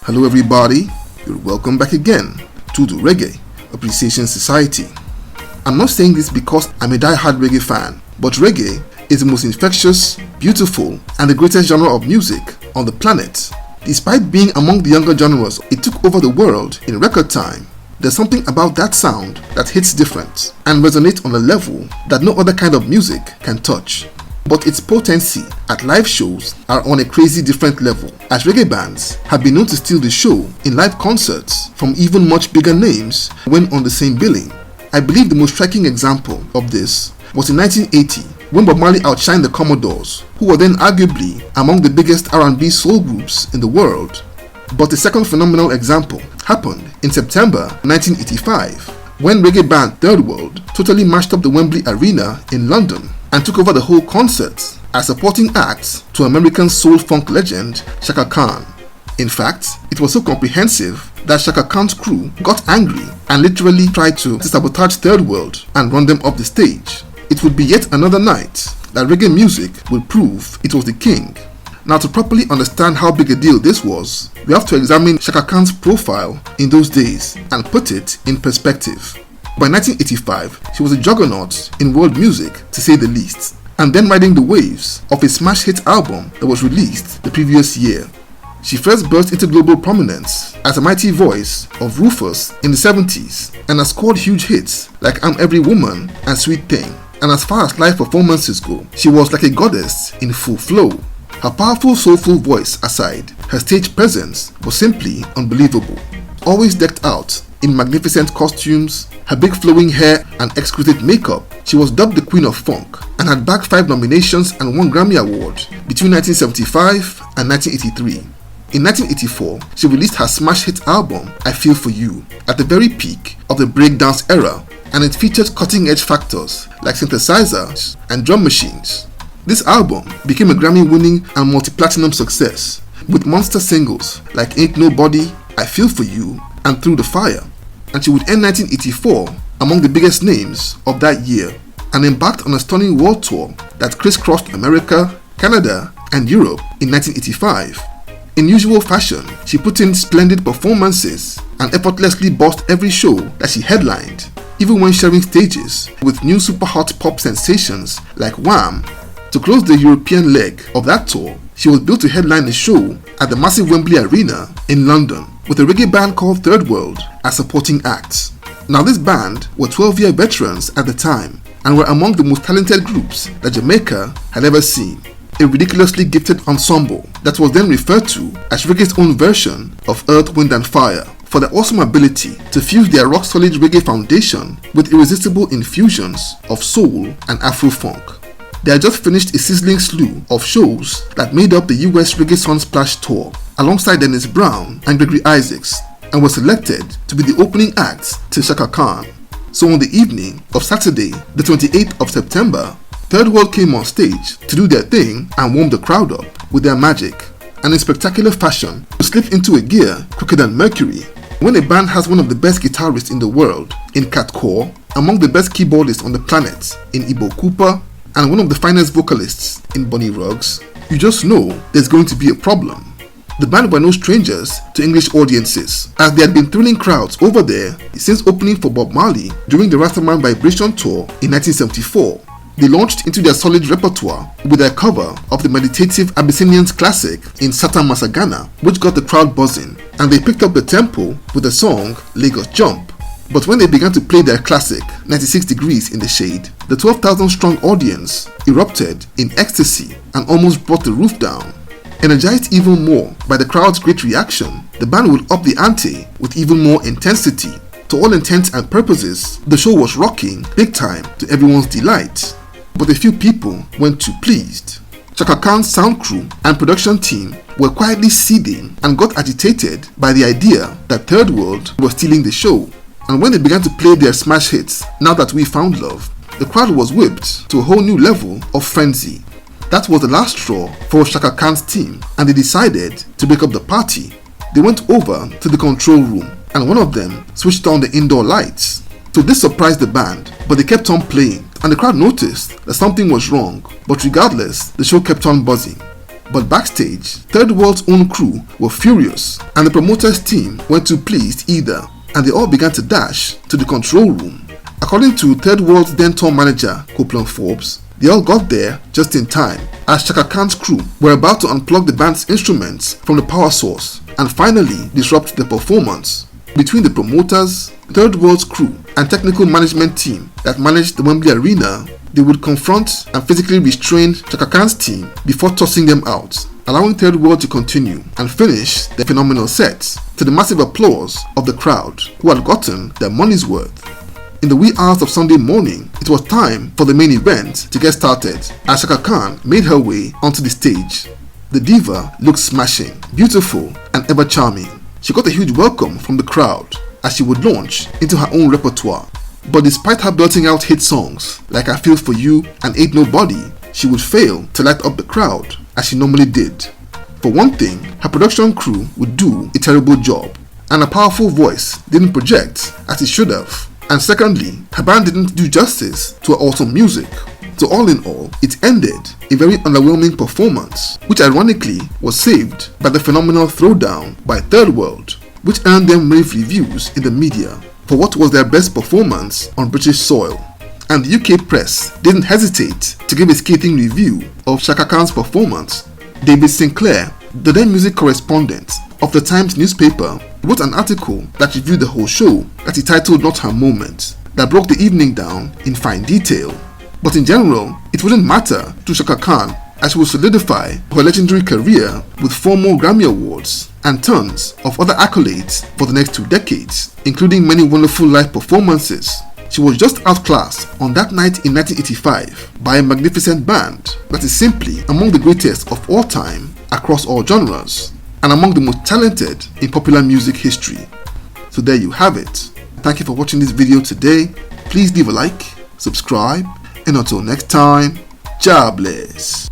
Hello everybody, you're welcome back again to the Reggae Appreciation Society. I'm not saying this because I'm a die-hard reggae fan, but reggae is the most infectious, beautiful, and the greatest genre of music on the planet. Despite being among the younger genres, it took over the world in record time. There's something about that sound that hits different and resonates on a level that no other kind of music can touch. But its potency at live shows are on a crazy different level, as reggae bands have been known to steal the show in live concerts from even much bigger names when on the same billing. I believe the most striking example of this was in 1980 when Bob Marley outshined the Commodores, who were then arguably among the biggest R&B soul groups in the world. But the second phenomenal example happened in September 1985 when reggae band Third World totally mashed up the Wembley Arena in London and took over the whole concert as supporting acts to American soul funk legend Chaka Khan. In fact, it was so comprehensive that Chaka Khan's crew got angry and literally tried to sabotage Third World and run them off the stage. It would be yet another night that reggae music would prove it was the king. Now, to properly understand how big a deal this was, we have to examine Chaka Khan's profile in those days and put it in perspective. By 1985, she was a juggernaut in world music, to say the least, and then riding the waves of a smash hit album that was released the previous year. She first burst into global prominence as a mighty voice of Rufus in the 70s and has scored huge hits like I'm Every Woman and Sweet Thing. And as far as live performances go, she was like a goddess in full flow. Her powerful soulful voice aside, her stage presence was simply unbelievable. Always decked out in magnificent costumes, her big flowing hair and exquisite makeup, she was dubbed the Queen of Funk and had bagged 5 nominations and 1 Grammy Award between 1975 and 1983. In 1984, she released her smash hit album I Feel For You at the very peak of the breakdance era, and it featured cutting-edge factors like synthesizers and drum machines. This album became a Grammy-winning and multi-platinum success with monster singles like Ain't Nobody, I Feel For You, and Through the Fire, and she would end 1984 among the biggest names of that year and embarked on a stunning world tour that crisscrossed America, Canada, and Europe in 1985. In usual fashion, she put in splendid performances and effortlessly bossed every show that she headlined, even when sharing stages with new super hot pop sensations like Wham. To close the European leg of that tour, she was built to headline a show at the massive Wembley Arena in London with a reggae band called Third World as supporting acts. Now, this band were 12-year veterans at the time and were among the most talented groups that Jamaica had ever seen. A ridiculously gifted ensemble that was then referred to as reggae's own version of Earth, Wind and Fire for their awesome ability to fuse their rock-solid reggae foundation with irresistible infusions of soul and Afro-funk. They had just finished a sizzling slew of shows that made up the US Reggae Sunsplash Tour alongside Dennis Brown and Gregory Isaacs and were selected to be the opening acts to Chaka Khan. So on the evening of Saturday, the 28th of September, Third World came on stage to do their thing and warm the crowd up with their magic, and in spectacular fashion to slip into a gear quicker than Mercury. When a band has one of the best guitarists in the world in Cat Core, among the best keyboardists on the planet in Ibo Cooper, and one of the finest vocalists in Bonnie Ruggs, you just know there's going to be a problem. The band were no strangers to English audiences, as they had been thrilling crowds over there since opening for Bob Marley during the Rastaman Vibration Tour in 1974. They launched into their solid repertoire with their cover of the meditative Abyssinians classic in Satan Masagana, which got the crowd buzzing, and they picked up the tempo with the song Lagos Jump. But when they began to play their classic 96 Degrees in the Shade, the 12,000 strong audience erupted in ecstasy and almost brought the roof down. Energized even more by the crowd's great reaction, the band would up the ante with even more intensity. To all intents and purposes, the show was rocking big time to everyone's delight. But a few people weren't too pleased. Chaka Khan's sound crew and production team were quietly seething and got agitated by the idea that Third World was stealing the show. And when they began to play their smash hits, Now That We Found Love, the crowd was whipped to a whole new level of frenzy. That was the last straw for Chaka Khan's team, and they decided to break up the party. They went over to the control room, and one of them switched on the indoor lights. So this surprised the band, but they kept on playing, and the crowd noticed that something was wrong, but regardless, the show kept on buzzing. But backstage, Third World's own crew were furious, and the promoter's team weren't too pleased either, and they all began to dash to the control room. According to Third World's then tour manager, Copeland Forbes, they all got there just in time, as Chaka Khan's crew were about to unplug the band's instruments from the power source and finally disrupt the performance. Between the promoters, Third World's crew, and technical management team that managed the Wembley Arena, they would confront and physically restrain Chaka Khan's team before tossing them out, allowing Third World to continue and finish their phenomenal sets to the massive applause of the crowd, who had gotten their money's worth. In the wee hours of Sunday morning, it was time for the main event to get started as Chaka Khan made her way onto the stage. The diva looked smashing, beautiful, and ever charming. She got a huge welcome from the crowd as she would launch into her own repertoire. But despite her belting out hit songs like I Feel For You and Ain't Nobody, she would fail to light up the crowd as she normally did. For one thing, her production crew would do a terrible job, and her powerful voice didn't project as it should have. And secondly, her band didn't do justice to her awesome music. So all in all, it ended a very underwhelming performance, which ironically was saved by the phenomenal throwdown by Third World, which earned them rave reviews in the media for what was their best performance on British soil. And the UK press didn't hesitate to give a scathing review of Chaka Khan's performance. David Sinclair, the then music correspondent of the Times newspaper, wrote an article that reviewed the whole show that he titled Not Her Moment, that broke the evening down in fine detail. But in general, it wouldn't matter to Chaka Khan, as she would solidify her legendary career with 4 more Grammy Awards and tons of other accolades for the next 2 decades, including many wonderful live performances. She was just outclassed on that night in 1985 by a magnificent band that is simply among the greatest of all time across all genres, and among the most talented in popular music history. So there you have it. Thank you for watching this video today. Please leave a like, subscribe, and until next time, God bless.